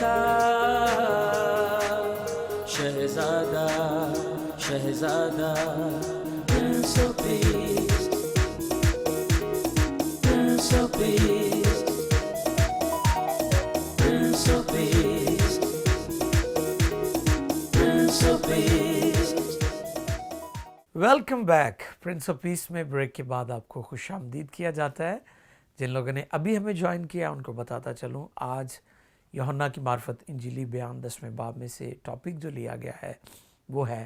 کا شہزادہ شہزادہ prince of peace prince of peace prince of peace prince of peace. Welcome back. Prince of peace میں break کے بعد آپ کو خوش آمدید کیا جاتا ہے. جن لوگوں نے ابھی ہمیں جوائن کیا ان کو بتاتا چلوں آج یوحنا کی معرفت انجیلی بیان 10ویں باب میں سے ٹاپک جو لیا گیا ہے وہ ہے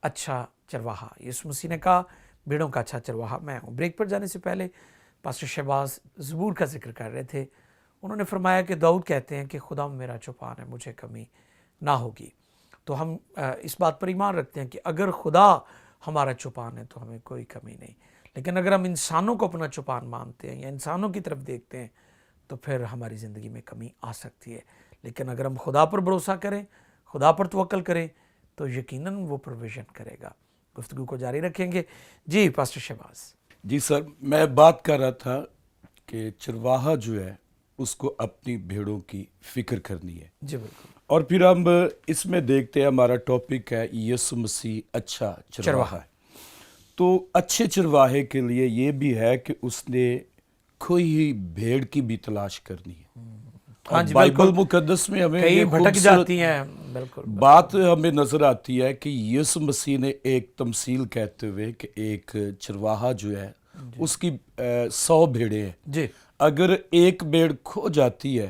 اچھا چرواہا. یسوع مسیح نے کہا بھیڑوں کا اچھا چرواہا میں ہوں. بریک پر جانے سے پہلے پاسٹر شہباز زبور کا ذکر کر رہے تھے. انہوں نے فرمایا کہ داؤد کہتے ہیں کہ خدا میرا چوپان ہے مجھے کمی نہ ہوگی. تو ہم اس بات پر ایمان رکھتے ہیں کہ اگر خدا ہمارا چوپان ہے تو ہمیں کوئی کمی نہیں. لیکن اگر ہم انسانوں کو اپنا چوپان مانتے ہیں یا انسانوں کی طرف دیکھتے ہیں تو پھر ہماری زندگی میں کمی آ سکتی ہے. لیکن اگر ہم خدا پر بھروسہ کریں, خدا پر توکل کریں تو یقیناً وہ پروویژن کرے گا. گفتگو کو جاری رکھیں گے. جی پاسٹر شہباز. جی سر, میں بات کر رہا تھا کہ چرواہا جو ہے اس کو اپنی بھیڑوں کی فکر کرنی ہے. جی بالکل. اور پھر ہم اس میں دیکھتے ہیں ہمارا ٹاپک ہے یسوع مسیح اچھا چرواہا ہے. تو اچھے چرواہے کے لیے یہ بھی ہے کہ اس نے کوئی ہی بھیڑ کی بھی تلاش کرنی ہے. ہاں جی بائبل مقدس میں ہمیں کئی یہ بھٹک جاتی ہیں. بالکل بات ہمیں نظر آتی ہے کہ یسوع مسیح نے ایک تمثیل کہتے ہوئے کہ ایک چرواہا جو ہے اس کی 100 بھیڑیں ہیں. جی. اگر ایک بھیڑ کھو جاتی ہے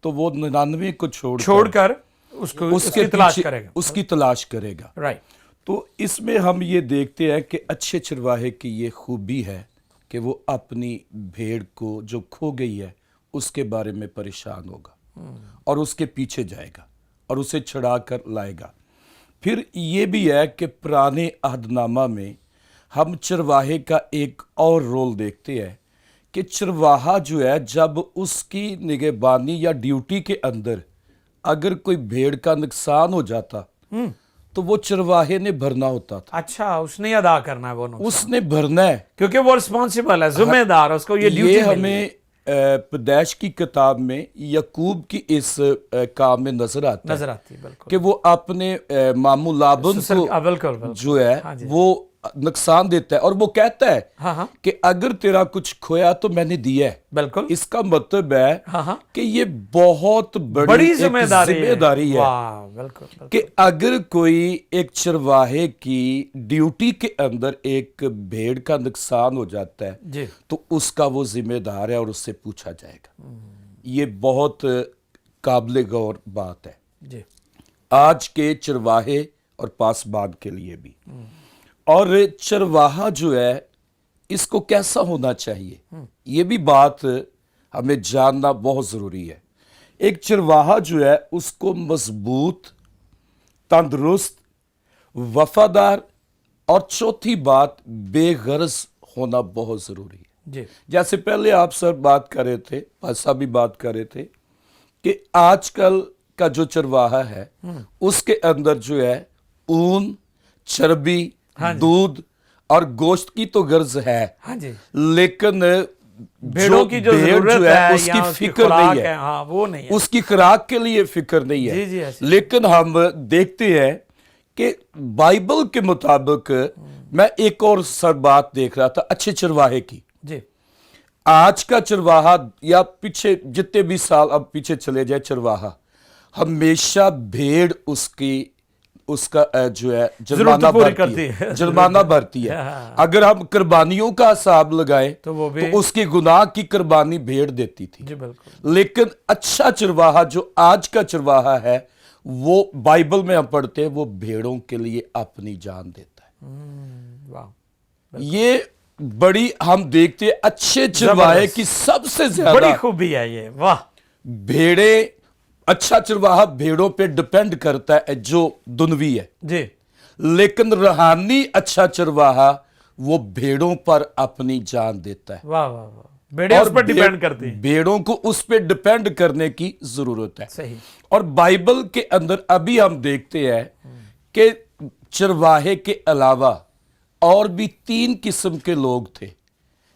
تو وہ 99 کو چھوڑ کر اس کی تلاش کرے گا. اس کی تلاش کرے گا. رائٹ. تو اس میں ہم یہ دیکھتے ہیں کہ اچھے چرواہے کی یہ خوبی ہے کہ وہ اپنی بھیڑ کو جو کھو گئی ہے اس کے بارے میں پریشان ہوگا اور اس کے پیچھے جائے گا اور اسے چھڑا کر لائے گا. پھر یہ بھی ہے کہ پرانے عہد نامہ میں ہم چرواہے کا ایک اور رول دیکھتے ہیں کہ چرواہا جو ہے جب اس کی نگہبانی یا ڈیوٹی کے اندر اگر کوئی بھیڑ کا نقصان ہو جاتا تو وہ چرواہے نے بھرنا ہوتا تھا. اچھا, اس نے ادا کرنا ہے وہ نقصان. اس نے بھرنا ہے کیونکہ وہ رسپانسبل ہے, ذمہ دار, اس کو یہ ڈیوٹی یہ ہمیں پیدائش کی کتاب میں یعقوب کی اس کام میں نظر آتی ہے. بالکل. کہ وہ اپنے ماموں لابن کو جو ہے وہ نقصان دیتا ہے اور وہ کہتا ہے کہ اگر تیرا کچھ کھویا تو میں نے دیا ہے. بالکل. اس کا مطلب ہے کہ یہ بہت بڑی ذمہ داری ہے. بالکل. کہ اگر کوئی ایک چرواہے کی ڈیوٹی کے اندر ایک بھیڑ کا نقصان ہو جاتا ہے جی تو اس کا وہ ذمہ دار ہے اور اس سے پوچھا جائے گا. یہ بہت قابل غور بات ہے جی آج کے چرواہے اور پاسبان کے لیے بھی. اور چرواہا جو ہے اس کو کیسا ہونا چاہیے یہ بھی بات ہمیں جاننا بہت ضروری ہے. ایک چرواہا جو ہے اس کو مضبوط, تندرست, وفادار اور چوتھی بات بے غرض ہونا بہت ضروری ہے. جی. جیسے پہلے آپ سر بات کر رہے تھے, پاسا بھی بات کر رہے تھے کہ آج کل کا جو چرواہا ہے اس کے اندر جو ہے اون, چربی, دودھ اور گوشت کی تو غرض ہے لیکن بھیڑوں کی جو ضرورت ہے اس کی فکر نہیں ہے, وہ نہیں ہے. اس کی خوراک کے لیے فکر نہیں ہے. لیکن ہم دیکھتے ہیں کہ بائبل کے مطابق میں ایک اور سر بات دیکھ رہا تھا اچھے چرواہے کی. جی. آج کا چرواہا یا پیچھے جتنے بھی سال اب پیچھے چلے جائے چرواہا ہمیشہ بھیڑ اس کا جو ہے جرمانہ بھرتی ہے. اگر ہم قربانیوں کا حساب لگائیں تو اس کی گناہ کی قربانی بھیڑ دیتی تھی. لیکن اچھا چرواہا جو آج کا چرواہا ہے وہ بائبل میں ہم پڑھتے ہیں وہ بھیڑوں کے لیے اپنی جان دیتا ہے. یہ بڑی ہم دیکھتے ہیں اچھے چرواہے کی سب سے زیادہ بڑی خوبی ہے یہ. واہ. بھیڑیں, اچھا چرواہا بھیڑوں پہ ڈپینڈ کرتا ہے جو دنوی ہے. جی. لیکن روحانی اچھا چرواہا وہ بھیڑوں پر اپنی جان دیتا ہے. واہ واہ واہ. بھیڑیں اس پر ڈیپینڈ کرتی ہیں. بھیڑوں کو اس پہ ڈیپینڈ کرنے کی ضرورت ہے. صحیح. اور بائبل کے اندر ابھی ہم دیکھتے ہیں کہ چرواہے کے علاوہ اور بھی 3 قسم کے لوگ تھے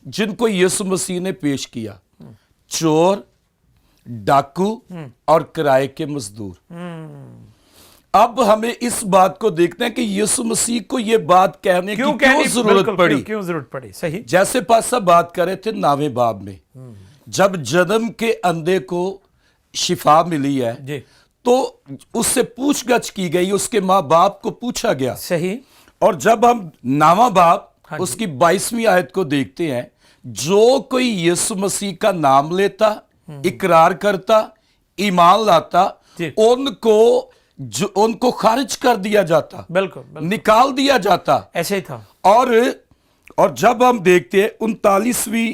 جن کو یسوع مسیح نے پیش کیا. چور, डाकू और किराए के मजदूर। अब हमें इस बात को देखना है कि यीशु मसीह को ये बात कहने की क्यों जरूरत पड़ी। क्यों जरूरत पड़ी, सही। जैसे पासा बात कर रहे थे 9वें बाब में, जब जन्म के अंधे को शिफा मिली है जी, तो उससे पूछगछ की गई, उसके माँ बाप को पूछा गया, सही। और जब हम 9वां बाब हाँ जी। उसकी 22वीं आयत को देखते हैं, जो कोई यीशु मसीह का नाम लेता, इकरार करता, ईमान लाता, जी। उनको खारिज कर दिया जाता, बिल्कुल, बिल्कुल। निकाल दिया जाता। ऐसे ही था। और जब हम देखते हैं 39वीं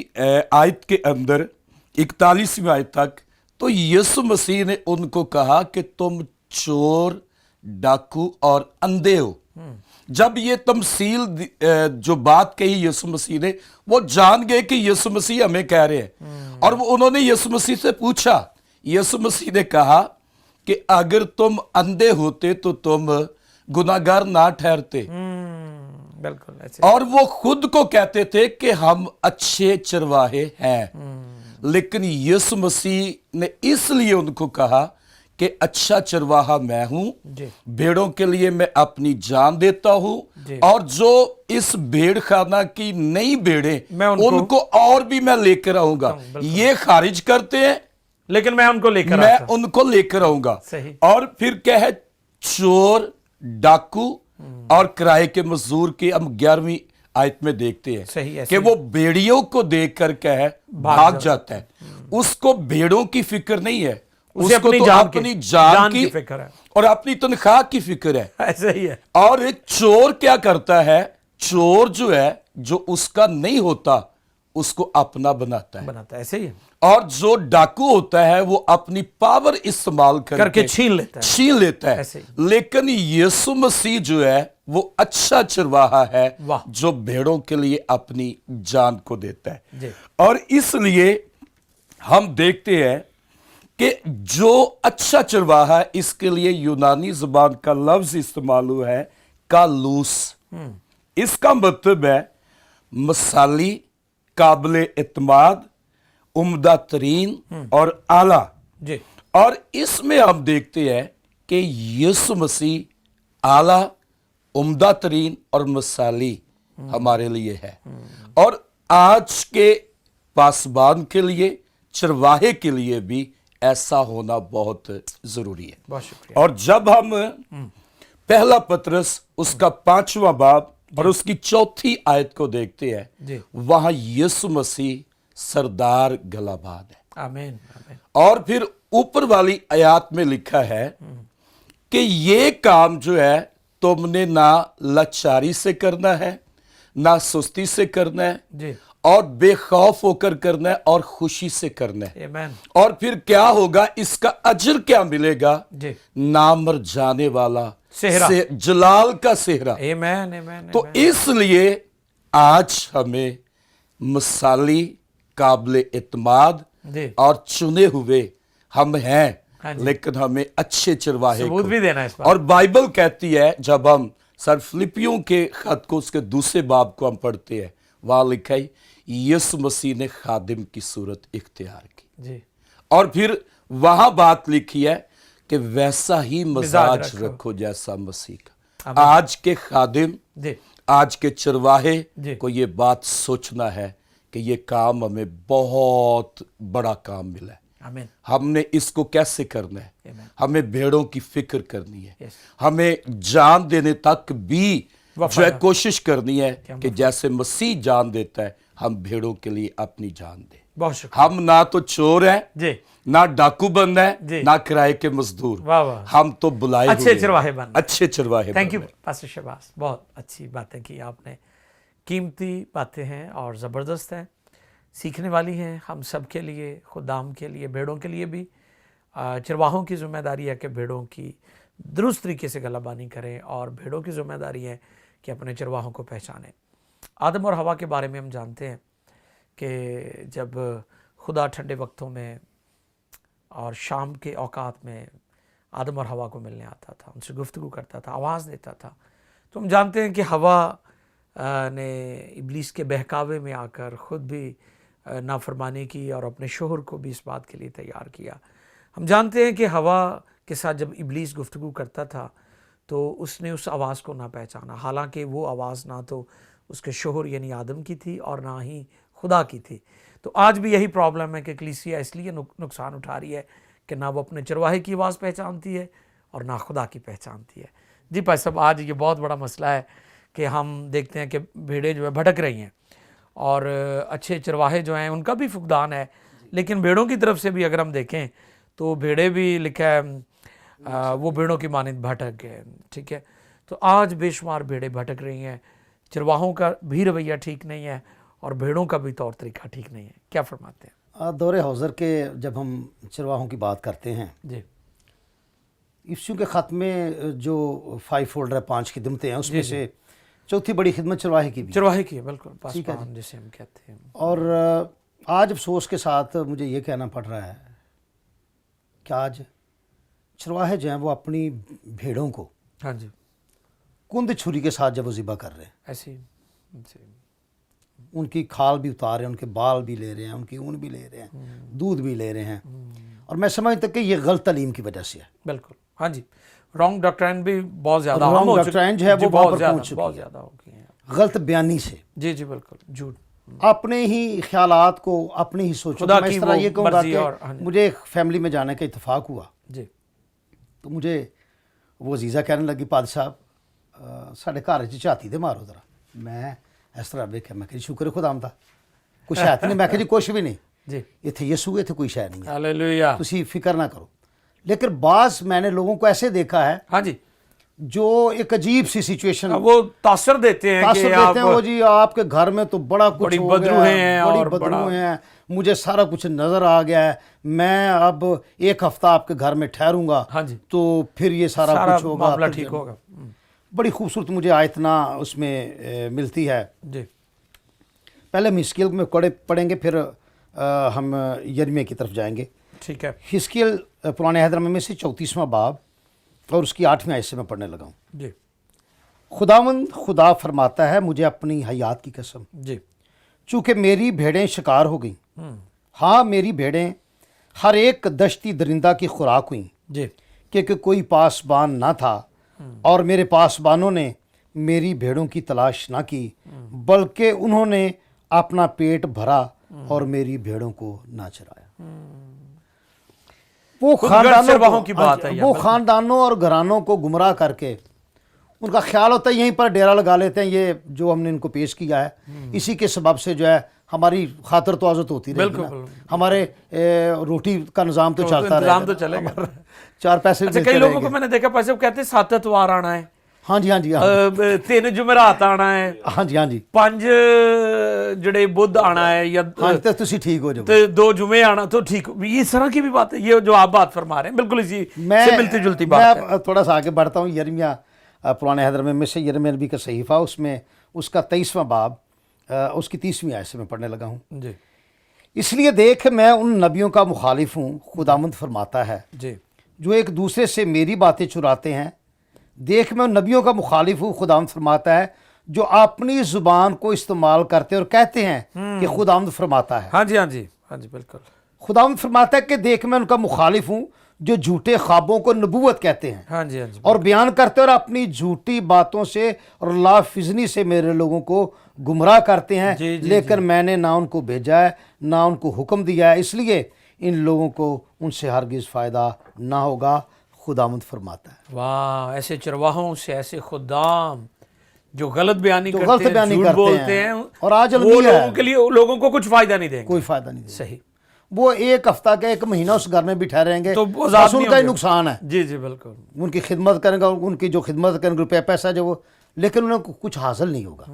आयत के अंदर 41वीं आयत तक, तो यीशु मसीह ने उनको कहा कि तुम चोर, डाकू और अंधे हो। जब ये तमसील जो बात कही यीशु मसीह ने, वो जान गए कि यीशु मसीह हमें कह रहे हैं, और उन्होंने यीशु मसीह से पूछा। यीशु मसीह ने कहा कि अगर तुम अंधे होते तो तुम गुनाहगार ना ठहरते। बिल्कुल ऐसे। और वो खुद को कहते थे कि हम अच्छे चरवाहे हैं, लेकिन यीशु मसीह ने इसलिए उनको कहा कि अच्छा चरवाहा मैं हूं, भेड़ों के लिए मैं अपनी जान देता हूं, और जो इस भेड़ खाना की नई भेड़ें उनको और भी मैं लेकर आऊंगा। ये खारिज करते हैं, लेकिन मैं उनको लेकर आऊंगा। और फिर क्या है, चोर, डाकू और किराए के मजदूर की हम 11वीं आयत में देखते हैं कि वो भेड़ियों को देखकर क्या है, भाग जाता है। उसको भेड़ों की फिक्र नहीं है, उसको अपनी जान की फिक्र है, और अपनी तनख्वाह की फिक्र है। ऐसे ही है। और चोर क्या करता है, चोर जो है, जो उसका नहीं होता उसको अपना बनाता है। ऐसे ही है। और जो डाकू होता है वो अपनी पावर इस्तेमाल करके छीन लेता है। लेकिन यीशु मसीह जो है वो अच्छा चरवाहा है, जो भेड़ों के लिए अपनी जान को देता है। और इसलिए हम देखते हैं कि जो अच्छा चरवाहा है, इसके लिए यूनानी जुबान का लफ्ज इस्तेमाल हुआ है कालूस। इसका मतलब है मसाली, काबिले इत्माद, उम्दा तरीन और आला। और इसमें हम देखते हैं कि यीशु मसीह आला, उम्दा तरीन और मसाली हमारे लिए है। और आज के पासबान के लिए, चरवाहे के लिए भी ऐसा होना बहुत जरूरी है। बहुत शुक्रिया। और जब हम पहला पतरस उसका 5वां बाब और उसकी 4थी आयत को देखते हैं, वहां यीशु मसीह सरदार गलाबाद है। आमीन, आमीन। और फिर ऊपर वाली आयत में लिखा है कि ये काम जो है तुमने ना लाचारी से करना है, ना सुस्ती से करना है, और बेखौफ होकर करना है, और खुशी से करना है। आमीन। और फिर क्या होगा, इसका अजर क्या मिलेगा, ना मर जाने वाला सेहरा, जलाल का सेहरा। आमीन, आमीन। तो इसलिए आज हमें मसाली, काबिले इत्माद और चुने हुए हम हैं, लेकिन हमें अच्छे चरवाहे सबूत भी देना है इस बात। और बाइबल कहती है, जब हम सर फिलिपियों के खत को उसके दूसरे बाब को हम पढ़ते हैं, वहां लिखा है यीशु मसीह ने खादिम की सूरत इख्तियार की। और फिर वहां बात लिखी है कि वैसा ही मिजाज रखो जैसा मसीह का। आज के खादिम, आज के चरवाहे को ये बात सोचना है कि ये काम हमें बहुत बड़ा काम मिला है। आमीन। हमने इसको कैसे करना है, हमें भेड़ों की फिक्र करनी है, हमें जान देने तक भी जो है कोशिश करनी है कि जैसे मसीह जान देता है, हम भेड़ों के लिए अपनी जान दें। बहुत शुक्रिया। हम ना तो चोर हैं, ना डाकू बनना है, ना किराए के मजदूर। हम तो बुलाए अच्छे चरवाहे बनना, अच्छे चरवाहे। थैंक यू पास्टर शहबाज, बहुत अच्छी बातें की आपने, कीमती बातें हैं और ज़बरदस्त हैं, सीखने वाली हैं हम सब के लिए, खुदाम के लिए, भेड़ों के लिए भी। चरवाहों की जिम्मेदारी है कि भेड़ों की दुरुस्त तरीके से गलाबानी करें, और भेड़ों की जिम्मेदारी है कि अपने चरवाहों को पहचानें। आदम और हवा के बारे में हम जानते हैं कि जब खुदा ठंडे वक्तों में और शाम के औकात में आदम और हवा को मिलने आता था, उनसे गुफ्तगू करता था, आवाज़ देता था, तो हम जानते हैं कि हवा ने इब्लीस के बहकावे में आकर ख़ुद भी नाफरमानी की और अपने शोहर को भी इस बात के लिए तैयार किया। हम जानते हैं कि हवा के साथ जब इब्लीस गुफ्तगू करता था तो उसने उस आवाज़ को ना पहचाना, हालांकि वो आवाज़ ना तो उसके शोहर यानी आदम की थी और ना ही खुदा की थी। तो आज भी यही प्रॉब्लम है कि कलीसिया इसलिए नुकसान उठा रही है कि ना वो अपने चरवाहे की आवाज़ पहचानती है और ना खुदा की पहचानती है। जी भाई साहब, आज ये बहुत बड़ा मसला है कि हम देखते हैं कि भेड़ें जो है भटक रही हैं और अच्छे चरवाहे जो हैं उनका भी फुकदान है, लेकिन भेड़ों की तरफ से भी अगर हम देखें तो भेड़े भी लिखा है वो भेड़ों की मानिंद भटक गए। ठीक है, तो आज बेशुमार भेड़ें भटक रही हैं, चरवाहों का भी रवैया ठीक नहीं है और भेड़ों का भी तौर तरीका ठीक नहीं है। क्या फरमाते हैं? दौरे हौज़र के जब हम चरवाहों की बात करते हैं, जी, इफ्सू के ख़त में जो 5 फोल्डर है, 5 खिदमतें हैं, उसमें से चौथी बड़ी खिदमत चरवाहे की भी। चरवाहे की है, बिल्कुल ठीक है पासबान जिसे हम कहते हैं। और आज अफसोस के साथ मुझे ये कहना पड़ रहा है कि आज चरवाहे जो हैं वो अपनी भेड़ों को हाँ जी, कुंद छुरी के साथ जब वो ज़िबा कर रहे हैं, ऐसी उनकी खाल भी उतार रहे हैं, उनके बाल भी ले रहे हैं, उनकी ऊन भी ले रहे हैं, दूध भी ले रहे हैं, और मैं समझता कि ये गलत तालीम की वजह से है। बिल्कुल, हाँ जी, रॉन्ग डॉक्ट्राइन भी बहुत ज़्यादा Wrong doctrine जो है वो वहाँ पर पहुँच चुकी बहुत है। ज़्यादा हो गई है। गलत बयानी से, जी जी बिल्कुल, झूठ, अपने ही ख्यालात को, अपनी ही सोचों खुदा को। मैं की इस तरह वो ये कहूँगा मर्जी और हाँ कि जी। मुझे एक फैमिली में जाने का इत्तेफाक हुआ, जी तो मुझे वो अजीज़ा कहने लगी, पाद साहब साढ़े घर च झाती दे मारो जरा। मैं इस तरह देखा, मैं कही शुक्र है खुदा दा, कुछ है तो नहीं। मैं कहा जी कुछ भी नहीं, जी, इत्थे यसू इत्थे कोई शय नहीं है, हालेलुया, तुसी फिक्र ना करो। लेकिन बास मैंने लोगों को ऐसे देखा है हाँ जी, जो एक अजीब सी सिचुएशन वो तासर देते हैं तासुर कि देते आप हैं, वो जी आपके घर में तो बड़ा कुछ बड़ी हो गया बदरूहें है, हैं बड़ी और बदरूहें हैं, मुझे सारा कुछ नज़र आ गया है, मैं अब एक हफ्ता आपके घर में ठहरूंगा, हाँ जी, तो फिर ये सारा कुछ होगा, मामला तो ठीक होगा। बड़ी खूबसूरत मुझे आयतना उसमें मिलती है। जी, पहले हम हिस्कियल में पढ़ेंगे, फिर हम यिर्मयाह की तरफ जाएंगे। ठीक है, हिस्कियल पुराने अहद में से 34वां बाब और उसकी 8वीं आयत से मैं पढ़ने लगा हूँ। जी, खुदावंद खुदा फरमाता है, मुझे अपनी हयात की कसम, जी, चूँकि मेरी भेड़ें शिकार हो गईं, हाँ मेरी भेड़ें हर एक दश्ती दरिंदा की खुराक हुई, जी, क्योंकि कोई पासबान ना था और मेरे पासबानों ने मेरी भेड़ों की तलाश ना की, बल्कि उन्होंने अपना पेट भरा और मेरी भेड़ों को ना चराया। वो चरवाहों की बात है, वो खानदानों और घरानों को गुमराह करके उनका ख्याल होता है यहीं पर डेरा लगा लेते हैं। ये जो हमने इनको पेश किया है, इसी के सबब से जो है हमारी खातर तो आजत होती रहेगी ना, हमारे रोटी का निज़ाम तो चलता रहेगा, तो चलेगा, 4 पैसे अच्छा, कई लोगों को मैंने देखा पैसे कहते हैं 7 इतवार आना है, हाँ जी, हाँ जी, 3 जुमेरात आना है, हाँ जी, हाँ जी, 5 जड़े बुध आना है, या हाँ तो तुसी ठीक हो जाओ, तो 2 जुमे आना तो ठीक। ये इस तरह की भी बात है, ये जो आप बात फरमा रहे हैं बिल्कुल इसी से मिलती जुलती बात है। मैं थोड़ा सा आगे बढ़ता हूँ। यिर्मयाह पुराने अहद में से यिर्मयाह नबी का सहीफ़ा, उसमें उसका 23वां बाब उसकी 30वीं आयत से मैं पढ़ने लगा हूँ। जी, इसलिए देख मैं उन नबियों का मुखालिफ हूँ, खुदावंद फरमाता है, जी, जो एक दूसरे से मेरी बातें चुराते हैं। देख मैं उन नबियों का मुखालिफ हूँ, खुदावंद फरमाता है, जो अपनी ज़ुबान को इस्तेमाल करते और कहते हैं कि खुदावंद फरमाता है। हाँ जी, हाँ जी, हाँ जी, बिल्कुल, खुदावंद फरमाता है कि देख मैं उनका मुखालिफ हूँ, जो झूठे ख्वाबों को नबूवत कहते हैं, हाँ जी, हाँ जी, और बयान करते और अपनी झूठी बातों से और लाफिजनी से मेरे लोगों को गुमराह करते हैं। जी, जी, लेकिन मैंने ना उनको भेजा है ना उनको हुक्म दिया है, इसलिए इन लोगों को उनसे हरगिज़ फ़ायदा ना होगा, खुदावंद फरमाता है। वाह, ऐसे चरवाहों से, ऐसे खुदाम जो गलत बयानी गलत करते हैं, बयानी झूठ करते बोलते हैं, हैं, और आज वो अलमिया लोगों है। के लिए लोगों को कुछ फायदा नहीं देंगे, कोई फ़ायदा नहीं देगा। सही, वो 1 हफ्ता का 1 महीना उस घर में भी ठहरेंगे तो बस आज़ाद नहीं उनका ही होंगे। नुकसान है। जी जी बिल्कुल, उनकी खिदमत करेंगे, उनकी जो खिदमत करेंगे रुपया पैसा जो वो, लेकिन उन्हें कुछ हासिल नहीं होगा।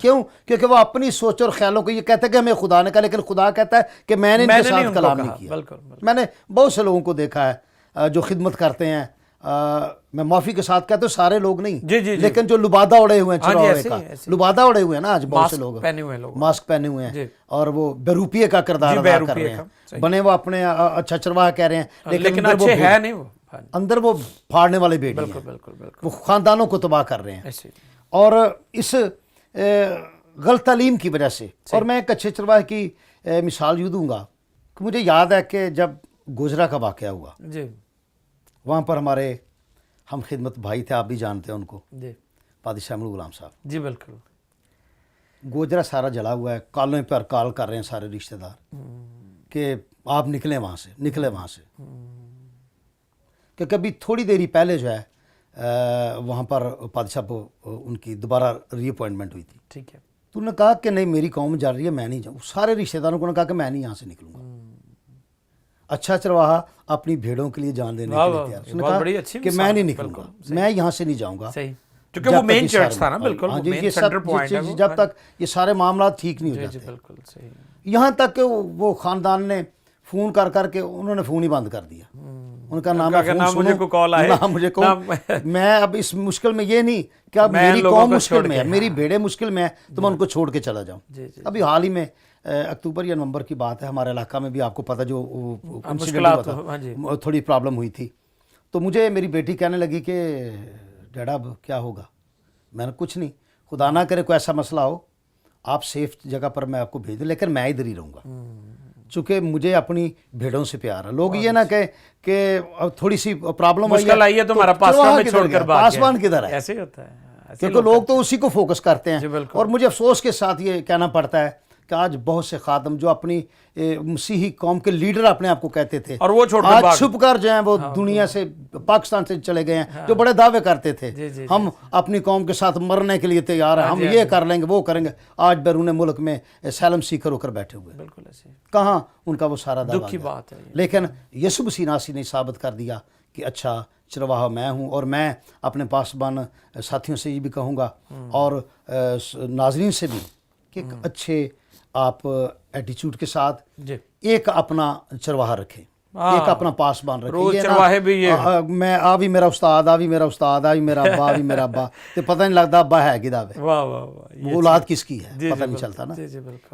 क्यों? क्योंकि वो अपनी सोच और ख्यालों को ये कहते हैं कि हमें खुदा ने कहा, लेकिन खुदा कहता है कि मैंने इनके नहीं साथ उनको कलाम कहा, नहीं किया। बिल्कुल, बिल्कुल। मैंने बहुत से लोगों को देखा है जो खिदमत करते हैं, मैं माफ़ी के साथ कहता हूँ सारे लोग नहीं, जी, जी, जी। लेकिन जो लुबादा उड़े हुए हैं, हाँ जी, चुरावे ऐसे का ही, ऐसे ही। लुबादा उड़े हुए हैं ना, आज बहुत से मास्क लोग पहने हुए हैं लोग, मास्क पहने हुए जी। हैं और वो बेरूपिये का किरदार जी, अदा कर बेरूपिये रहे का, हैं, सही। बने वो अपने अच्छा चरवाहा कह रहे हैं, लेकिन अंदर वो अच्छे है नहीं वो, अंदर वो फाड़ने वाले बेटी बिल्कुल हैं, बिल्कुल बिल्कुल, वो खानदानों को तबाह कर रहे हैं। ऐसे, और इस गलत तालीम की वजह से, और मैं एक अच्छे चरवाहे की मिसाल यूँ दूंगा कि मुझे याद है कि जब गोजरा का वाक़या हुआ, जी वहाँ पर हमारे हम खिदमत भाई थे, आप भी जानते हैं उनको, जी पादी शामुल गुलाम साहब। जी बिल्कुल। गोजरा सारा जला हुआ है, कॉलों पर कॉल कर रहे हैं सारे रिश्तेदार कि आप निकलें वहाँ से, निकले वहाँ से। कि कभी थोड़ी देरी पहले जो है वहाँ पर पादी साहब उनकी दोबारा रीअपॉइंटमेंट हुई थी। ठीक है। तो उन्होंने कहा कि नहीं मेरी कौम जा रही है, मैं नहीं जाऊँ। सारे रिश्तेदारों को कहा कि मैं नहीं यहाँ से निकलूँगा। अच्छा चरवाहा अपनी भेड़ों के लिए जान देने के लिए तैयार। उसने कहा कि मैं नहीं निकलूँगा, मैं यहाँ से नहीं जाऊँगा, क्योंकि वो मेन चर्च था ना। बिल्कुल, हाँ वो मेन सेंटर पॉइंट है वो। जब तक ये सारे मामला ठीक नहीं हो जी जाते। बिल्कुल सही। यहाँ तक कि वो खानदान ने फ़ोन कर करके उन्होंने फ़ोन ही बंद कर दिया। उनका नाम मुझे को कॉल आए ना मुझे को मैं अब इस मुश्किल में ये नहीं कि अब मेरी कौम मुश्किल में है, मेरी भेड़ें मुश्किल में है तो मैं उनको छोड़ के चला जाऊँ। अभी हाल ही में अक्टूबर या नवंबर की बात है, हमारे इलाका में भी आपको पता जो इंसिडेंट हुआ था, थोड़ी प्रॉब्लम हुई थी। तो मुझे मेरी बेटी कहने लगी कि डैडा अब क्या होगा। मैंने कुछ नहीं, खुदा ना करे कोई ऐसा मसला हो, आप सेफ जगह पर मैं आपको भेज दूँ, लेकिन मैं इधर ही रहूँगा, चूँकि मुझे अपनी भेड़ों से प्यार है। लोग ये ना कहे कि थोड़ी सी प्रॉब्लम मुश्किल आई है तो हमारा पासवान में छोड़कर भाग गया। पासवान किधर है? ऐसे ही होता है, क्योंकि लोग तो उसी को फोकस करते हैं। और मुझे अफसोस के साथ ये कहना पड़ता है कि आज बहुत से खादम जो अपनी मसीही कौम के लीडर अपने आप को कहते थे, और वो छोड़कर आज छुप कर जो है वो दुनिया से, पाकिस्तान से चले गए हैं। जो बड़े दावे करते थे हम अपनी कौम के साथ मरने के लिए तैयार हैं, हम ये कर लेंगे वो करेंगे, आज बैरून मुल्क में सैलम सीकर होकर बैठे हुए। बिल्कुल ऐसे। कहाँ उनका वो सारा दावा दुख की बात है। लेकिन यसु मसीह नासी ने साबित कर दिया कि अच्छा चरवाहा मैं हूँ। और मैं अपने पासबान साथियों से ये भी कहूँगा और नाजरीन से भी कि अच्छे आप एटीट्यूड के साथ एक अपना चरवाहा रखें, एक अपना पासबान रखें। चरवाहे भी ये मैं आ भी मेरा उस्ताद, आ भी मेरा उस्ताद, आ भी मेरा अब्बा, आ भी मेरा अब्बा, तो पता नहीं लगता अब्बा है किदा वे, वाह वाह वाह, वो औलाद किसकी है पता नहीं चलता ना।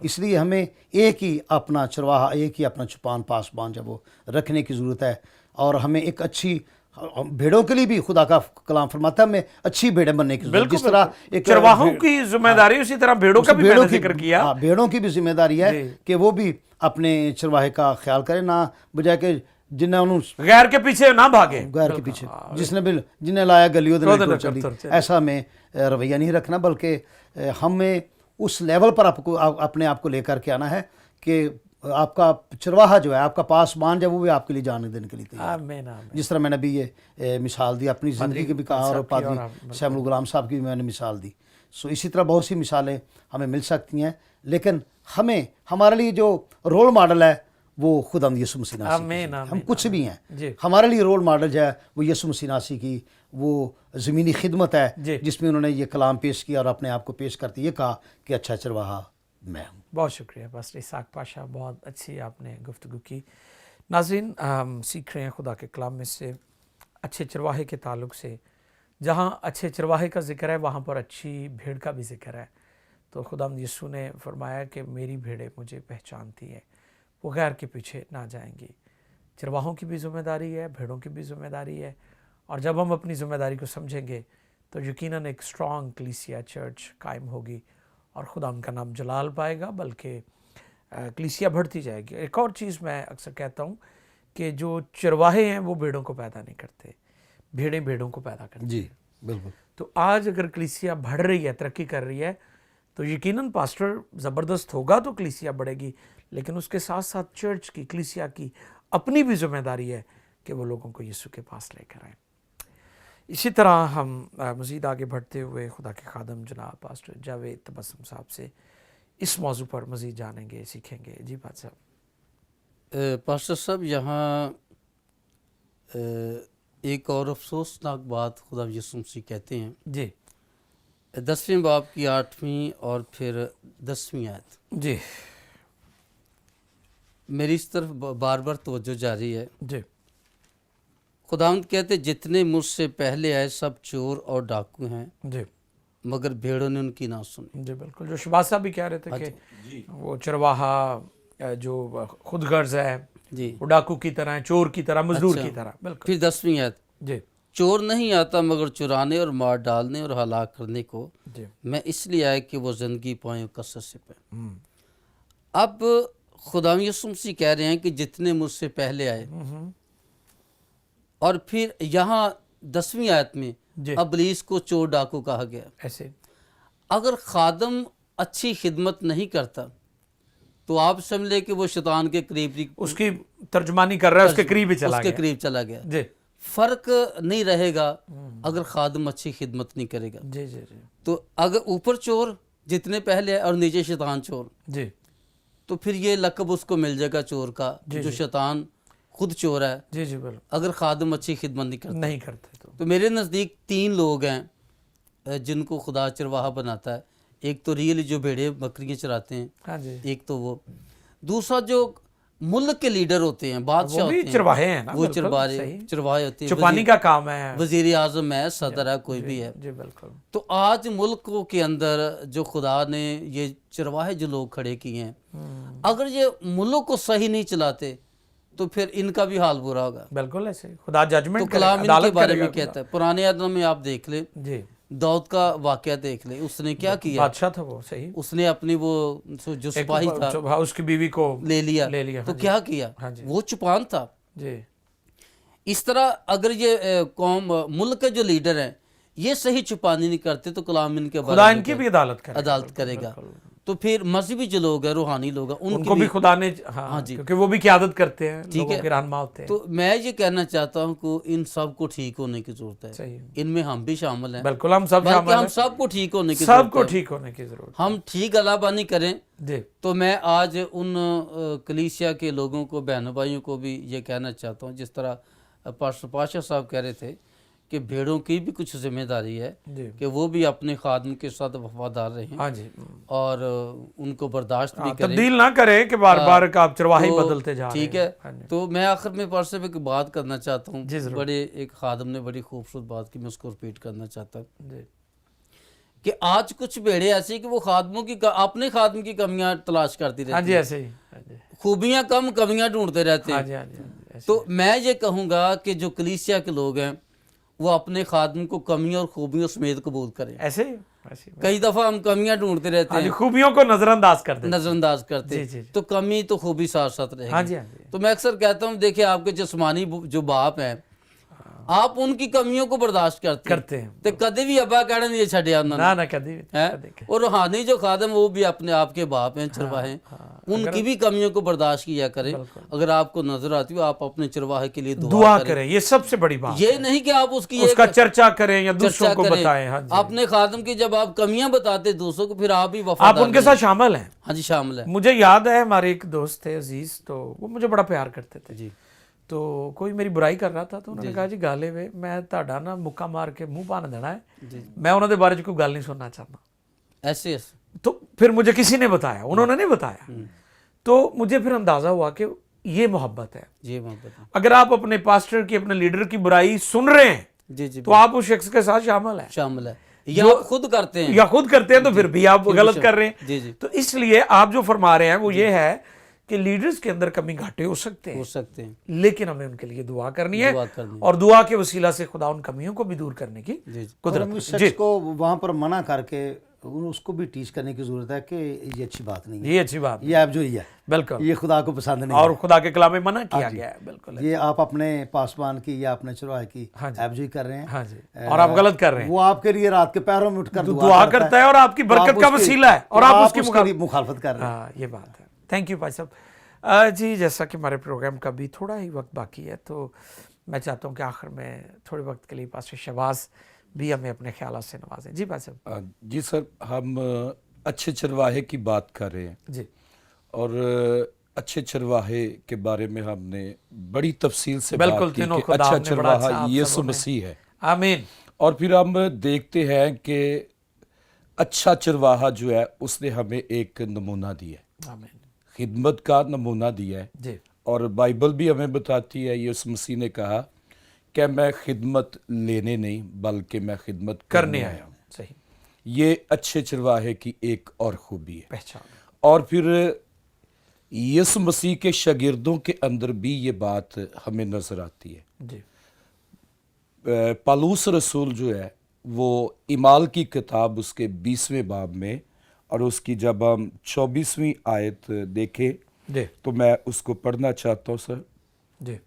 इसलिए हमें एक ही अपना चरवाहा, एक ही अपना छुपान पासबान जब वो रखने की ज़रूरत है। और हमें एक अच्छी भेड़ों के लिए भी खुदा का कलाम फरमाता है हमें अच्छी भेड़ें बनने की जरूरत है। जिस तरह एक चरवाहों की जिम्मेदारी उसी तरह भेड़ों का भी मैंने जिक्र किया। भेड़ों की भी जिम्मेदारी है कि वो भी अपने चरवाहे का ख्याल करें, ना बजाय के जिन्हें उन्होंने गैर के पीछे ना भागे, गैर के पीछे जिसने भी जिन्हें लाया गलियों चली, ऐसा हमें रवैया नहीं रखना, बल्कि हमें उस लेवल पर आपको अपने आप को लेकर के आना है कि आपका चरवाहा जो है, आपका पासबान जो है, वो भी आपके लिए जाने देने के लिए तैयार। जिस तरह मैंने अभी ये मिसाल दी अपनी ज़िंदगी की भी कहा और पादरी शामुल गुलाम साहब की भी मैंने मिसाल दी। सो इसी तरह बहुत सी मिसालें हमें मिल सकती हैं, लेकिन हमें हमारे लिए जो रोल मॉडल है वो खुदा यसु मसीह नासी। हम कुछ भी हैं, हमारे लिए रोल मॉडल जो है वो यसु मसीह नासी की वो ज़मीनी खिदमत है, जिसमें उन्होंने ये कलाम पेश किया और अपने आप को पेश करते ये कहा कि अच्छा चरवाहा मैं हूँ। बहुत शुक्रिया पास्टर इसाक पाशा, बहुत अच्छी आपने गुफ्तगू की। नाज़रीन, हम सीख रहे हैं खुदा के कलाम में से अच्छे चरवाहे के ताल्लुक़ से। जहाँ अच्छे चरवाहे का जिक्र है वहाँ पर अच्छी भेड़ का भी जिक्र है। तो खुदावंद यीशु ने फरमाया कि मेरी भेड़ें मुझे पहचानती हैं, वो गैर के पीछे ना जाएंगी। चरवाहों की भी ज़िम्मेदारी है, भेड़ों की भी ज़िम्मेदारी है। और जब हम अपनी ज़िम्मेदारी को समझेंगे तो यकीनन एक स्ट्रॉन्ग कलीसिया चर्च कायम होगी और खुदा उनका नाम जलाल पाएगा, बल्कि कलीसिया बढ़ती जाएगी। एक और चीज़ मैं अक्सर कहता हूँ कि जो चरवाहे हैं वो भेड़ों को पैदा नहीं करते, भेड़ें भेड़ों को पैदा करती। जी बिल्कुल। तो आज अगर कलीसिया बढ़ रही है, तरक्की कर रही है, तो यकीनन पास्टर ज़बरदस्त होगा तो कलीसिया बढ़ेगी, लेकिन उसके साथ साथ चर्च की, कलीसिया की अपनी भी जिम्मेदारी है कि वो लोगों को यीशु के पास लेकर आएँ। इसी तरह हम मज़ीद आगे बढ़ते हुए खुदा के खादम जनाब पास्टर जावेद तबस्सुम साहब से इस मौजू पर मज़ीद जानेंगे, सीखेंगे। जी बात साहब। पास्टर साहब, यहाँ एक और अफसोसनाक बात खुदा यीशु मसीह कहते हैं जी, 10वें बाब की 8वीं और फिर 10वीं आयत। जी, मेरी इस तरफ बार बार तवज्जो जारी है। जी, खुदावंद कहते जितने मुझसे पहले आए सब चोर और डाकू हैं, जी, मगर भेड़ों ने उनकी ना सुनी। जी बिल्कुल। जो शबाज साहब भी कह रहे थे कि वो चरवाहा जो खुद गर्ज है जी, वो डाकू की तरह, चोर की तरह, मजदूर की तरह। बिल्कुल। फिर 10वीं आयत, जी, चोर नहीं आता मगर चुराने और मार डालने और हलाक करने को, जी, मैं इसलिए आया कि वो जिंदगी पाए कसरत से पाए। अब خدا یسوع مسیح کہہ رہے ہیں کہ جتنے مجھ سے پہلے آئے، اور پھر یہاں 10ویں آیت میں جی ابلیس کو چور ڈاکو کہا گیا۔ ایسے اگر خادم اچھی خدمت نہیں کرتا تو آپ سمجھ لیں کہ وہ شیطان کے قریب اس کی ترجمانی کر رہا ہے، اس کے قریب ہی چلا اس کے گیا۔ قریب چلا گیا۔ جی فرق نہیں رہے گا اگر خادم اچھی خدمت نہیں کرے گا۔ جی جی جی تو اگر اوپر چور جتنے پہلے اور نیچے شیطان چور، جی تو پھر یہ لقب اس کو مل جائے گا چور کا، جو شیطان خود چور ہے جی جی بالکل اگر خادم اچھی خدمت نہیں کرتا۔ نہیں کرتے تو میرے نزدیک 3 لوگ ہیں جن کو خدا چرواہا بناتا ہے۔ ایک تو ریئل جو بھیڑے بکریاں چراتے ہیں، ہاں جی، ایک تو وہ، دوسرا جو ملک کے لیڈر ہوتے ہیں، بادشاہ وہ بھی ہوتے ہیں، چرواہے ہیں نا، وہ بالکل، صحیح۔ چرواہے ہوتے ہیں، چھپانی کا کام ہے۔ وزیر اعظم ہے، صدر ہے، کوئی بھی ہے۔ جی بالکل تو آج ملکوں کے اندر جو خدا نے یہ چرواہے جو لوگ کھڑے کیے ہیں، اگر یہ ملک کو صحیح نہیں چلاتے تو پھر ان کا بھی حال برا ہوگا۔ بالکل ایسے خدا تو ججمنٹ کرے، کلام ان کے عدالت بارے کرے میں گا کہتا ہے، پرانے عہد میں آپ دیکھ لیں، جی داؤد کا واقعہ دیکھ لیں، اس نے کیا کیا، بادشاہ تھا وہ، صحیح، اس نے اپنی وہ جو سپاہی تھا اس کی بیوی کو لے لیا، تو کیا کیا، وہ چپان تھا۔ جی اس طرح اگر یہ قوم ملک کے جو لیڈر ہیں یہ صحیح چھپانی نہیں کرتے تو کلام ان کے خدا بارے ان کی بھی عدالت کرے، عدالت کرے گا۔ تو پھر مذہبی جو لوگ ہیں، روحانی لوگ ہیں، ان کو بھی خدا نے، ہاں کیونکہ وہ بھی قیادت کرتے ہیں، لوگوں کے رہنما ہوتے ہیں۔ تو میں یہ کہنا چاہتا ہوں کہ ان سب کو ٹھیک ہونے کی ضرورت ہے، صحیح، ان میں ہم بھی شامل ہیں، بالکل ہم سب بلکہ شامل ہم ہیں، سب کو ٹھیک ہونے کی ضرورت ہے، سب کو ٹھیک ہونے کی ضرورت ہم ٹھیک علابانی کریں۔ جی تو میں آج ان کلیسیا کے لوگوں کو، بہن بھائیوں کو بھی یہ کہنا چاہتا ہوں، جس طرح پاسٹر پاشا صاحب کہہ رہے تھے کہ بھیڑوں کی بھی کچھ ذمہ داری ہے جی کہ وہ بھی اپنے خادم کے ساتھ وفادار رہیں ہاں جی، اور ان کو برداشت بھی کریں، تبدیل نہ کریں کہ بار بار آپ چرواہی تو بدلتے جا رہے ہیں۔ ٹھیک ہے۔ تو میں آخر میں پارسے میں ایک بات کرنا چاہتا ہوں، جی ضرور، بڑے ایک خادم نے بڑی خوبصورت بات کی، میں اس کو ریپیٹ کرنا چاہتا ہوں جی کہ آج کچھ بھیڑے ایسے کہ وہ خادموں کی اپنے خادم کی کمیاں تلاش کرتی ہاں رہتی جی ہیں، ایسے ہی، ہاں جی خوبیاں کم کمیاں ڈھونڈتے رہتے ہاں ہیں۔ جی ہاں جی ایسے، تو میں یہ کہوں گا کہ جو کلیسیا کے لوگ ہیں وہ اپنے خادم کو کمیوں اور خوبیوں سمیت قبول کریں۔ ایسے ہی، ایسے ہی، کئی دفعہ ہم کمیاں ڈھونڈتے رہتے ہاں جی، ہیں، خوبیوں کو نظر انداز کر دیں۔ نظر انداز کرتے جی، جی، جی۔ تو کمی تو خوبی ساتھ ساتھ رہے ہاں گی۔ جی ہاں جی، تو میں اکثر کہتا ہوں، دیکھیں آپ کے جسمانی جو باپ ہیں، آپ ان کی کمیوں کو برداشت کرتے ہیں تو کدی بھی ابا کہنا نہیں چھڈیا انہوں نے، نہ کدی ہیں؟ اور روحانی جو خادم وہ بھی اپنے آپ کے باپ ہیں، چرواہے ہیں، ان کی بھی کمیوں کو برداشت کیا کریں۔ اگر آپ کو نظر آتی ہو آپ اپنے چرواہے کے لیے دعا کریں، یہ سب سے بڑی بات، یہ نہیں کہ آپ اس کی اس کا چرچا کریں یا دوسروں کو بتائیں۔ ہاں جی، اپنے خادم کی جب آپ کمیاں بتاتے دوسروں کو، پھر آپ بھی آپ وفادار ان کے ساتھ شامل ہیں۔ ہاں جی شامل ہے۔ مجھے یاد ہے ہمارے ایک دوست تھے عزیز، تو وہ مجھے بڑا پیار کرتے تھے جی تو کوئی میری برائی کر رہا تھا تو انہوں نے کہا جی گالے وے میں تہاڈا نا مکا مار کے منہ پان دینا ہے، میں انہوں دے بارے کوئی گل نہیں سننا چاہتا۔ ایسے تو پھر مجھے کسی نے بتایا، انہوں نے نہیں بتایا، تو مجھے پھر اندازہ ہوا کہ یہ محبت ہے۔ جی محبت ہے، اگر آپ اپنے پاسٹر کی، اپنے لیڈر کی برائی سن رہے ہیں جی جی تو آپ اس شخص کے ساتھ شامل ہیں، شامل ہے، یا آپ خود کرتے ہیں یا خود کرتے ہیں تو پھر بھی آپ غلط کر رہے ہیں۔ جی جی تو اس لیے آپ جو فرما رہے ہیں وہ یہ ہے کہ لیڈرز کے اندر کمی گھاٹے ہو سکتے ہو ہیں، سکتے ہیں، لیکن ہمیں ان کے لیے دعا کرنی ہے، دعا کرنی ہے۔ اور دعا کے وسیلہ سے خدا ان کمیوں کو بھی دور کرنے کی جی جی اور ہم قدرت اس ہے۔ جی شخص کو وہاں پر منع کر کے اس کو بھی ٹیچ کرنے کی ضرورت ہے کہ یہ اچھی بات نہیں ہے، یہ اچھی بات ہے، یہ آپ جو ہی ہے، بالکل، یہ خدا کو پسند نہیں اور ہے، خدا کے کلام میں منع کیا گیا ہے، بالکل، یہ آپ اپنے پاسبان کی یا اپنے چرواہے کی ایپ جو ہی کر رہے ہیں، ہاں جی، اور آپ غلط کر رہے ہیں۔ وہ آپ کے لیے رات کے پیروں میں اٹھ کر دعا کرتا ہے اور آپ کی برکت کا وسیلہ ہے، اور آپ اس کی مخالفت کر رہے ہیں۔ ہاں یہ بات ہے۔ تھینک یو بھائی صاحب۔ جی جیسا کہ ہمارے پروگرام کا بھی تھوڑا ہی وقت باقی ہے تو میں چاہتا ہوں کہ آخر میں تھوڑے وقت کے لیے پاسٹر شہباز بھی ہمیں اپنے خیالات سے نوازیں۔ جی بھائی صاحب۔ جی سر، ہم اچھے چرواہے کی بات کر رہے ہیں، جی، اور اچھے چرواہے کے بارے میں ہم نے بڑی تفصیل سے بات بالکل، کی تینوں کہ خدا اچھا ہم نے بڑا اچھا چرواہا آپ یسوع سبوں نے، مسیح ہے، آمین، اور پھر ہم دیکھتے ہیں کہ اچھا چرواہا جو ہے اس نے ہمیں ایک نمونہ دیا ہے، آمین، خدمت کا نمونہ دیا ہے، جی، اور بائبل بھی ہمیں بتاتی ہے، یسوع مسیح نے کہا کہ میں خدمت لینے نہیں بلکہ میں خدمت کرنے آیا ہوں۔ صحیح، یہ اچھے چرواہے کی ایک اور خوبی ہے، پہچان، اور پھر یسوع مسیح کے شاگردوں کے اندر بھی یہ بات ہمیں نظر آتی ہے۔ جی، پالوس رسول جو ہے وہ اعمال کی کتاب اس کے 20ویں باب میں اور اس کی جب ہم 24ویں آیت دیکھیں जी तो मैं उसको पढ़ना चाहता हूँ सर। जी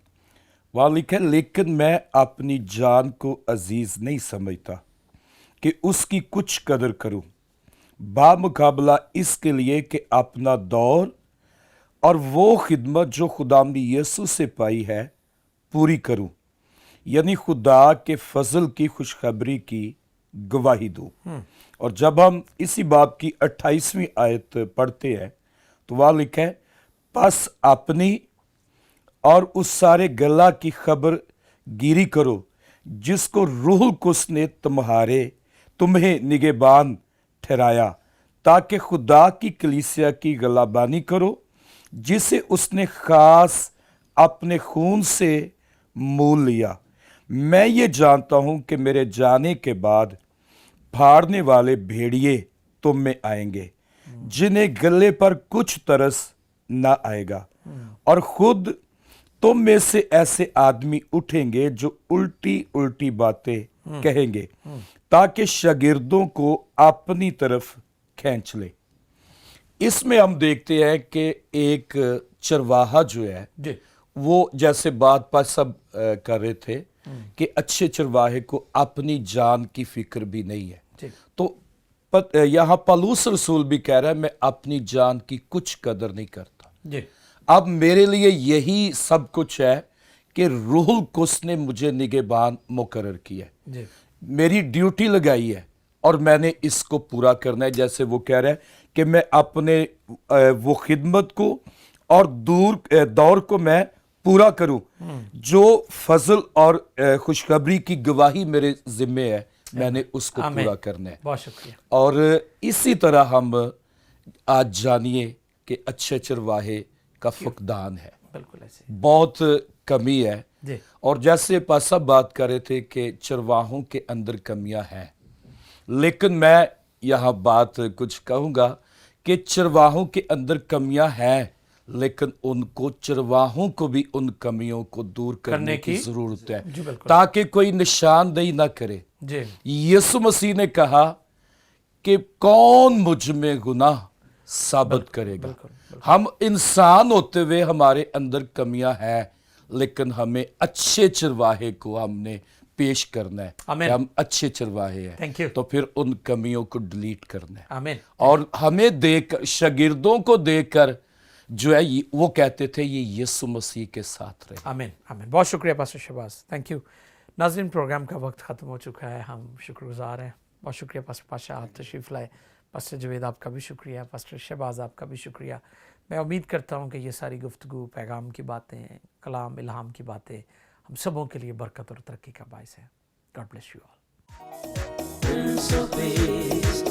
वहाँ लिखा है, लेकिन मैं अपनी जान को अजीज नहीं समझता कि उसकी कुछ कदर करूं, बामुकाबला इसके लिए कि अपना दौर और वो खिदमत जो खुदावंद यीशु से पाई है पूरी करूं, यानी खुदा के फजल की खुशखबरी की गवाही दूं। और जब हम इसी बाब की 28वीं आयत पढ़ते हैं तो वहाँ लिखा है, बस अपनी और उस सारे गला की खबर गिरी करो जिसको रूह कुस ने तुम्हें निगहबान ठहराया, ताकि खुदा की कलीसिया की गलाबानी करो जिसे उसने खास अपने खून से मोल लिया। मैं ये जानता हूं कि मेरे जाने के बाद फाड़ने वाले भेड़िए तुम में आएंगे जिन्हें गले पर कुछ तरस ना आएगा, और खुद तुम में से ऐसे आदमी उठेंगे जो उल्टी उल्टी बातें कहेंगे ताकि शागिर्दों को अपनी तरफ खींच ले। इसमें हम देखते हैं कि एक चरवाहा जो है जी वो जैसे बात पर सब कर रहे थे कि अच्छे चरवाहे को अपनी जान की फिक्र भी नहीं है। जी तो यहाँ पौलुस रसूल भी कह रहा है, मैं अपनी जान की कुछ कदर नहीं करता। जी अब मेरे लिए यही सब कुछ है कि रूहुल कुस ने मुझे निगहबान मुकर्रर किया है, जी मेरी ड्यूटी लगाई है और मैंने इसको पूरा करना है। जैसे वो कह रहा है कि मैं अपने वो खिदमत को और दौर को मैं पूरा करूं, जो फजल और खुशखबरी की गवाही मेरे जिम्मे है, मैंने उसको आमीन। पूरा करना है। बहुत शुक्रिया। और इसी तरह हम आज जानिए कि अच्छे चरवाहे का फुकदान है, बिल्कुल ऐसे बहुत कमी है। जी और जैसे पासा बात कर रहे थे कि चरवाहों के अंदर कमियां हैं, लेकिन मैं यहाँ बात कुछ कहूँगा कि चरवाहों के अंदर कमियां हैं, लेकिन उनको चरवाहों को भी उन कमियों को दूर करने की जरूरत है, जी बिल्कुल ताकि कोई निशानदेही ना करे। जी यीशु मसीह ने कहा कि कौन मुझ में गुनाह साबित करेगा। हम इंसान होते हुए हमारे अंदर कमियां हैं, लेकिन हमें अच्छे चरवाहे को हमने पेश करना है कि हम अच्छे चरवाहे हैं। Thank you. तो फिर उन कमियों को डिलीट करना है। आमीन। और हमें देख शागिर्दों को देखकर जो है वो कहते थे ये यीशु मसीह के साथ रहे। आमीन आमीन। बहुत शुक्रिया पास्टर शहबाज, थैंक यू। नाज़रीन, प्रोग्राम का वक्त ख़त्म हो चुका है, हम शुक्रगुजार हैं। बहुत शुक्रिया पास्टर पाशा, आप तशरीफ़ लाए। पास्टर जवेद आपका भी शुक्रिया, पास्टर शहबाज आपका भी शुक्रिया। मैं उम्मीद करता हूँ कि ये सारी गुफ्तगू, पैगाम की बातें, कलाम इल्हाम की बातें हम सबों के लिए बरकत और तरक्की का बायस है। God bless you all. Prince of Peace,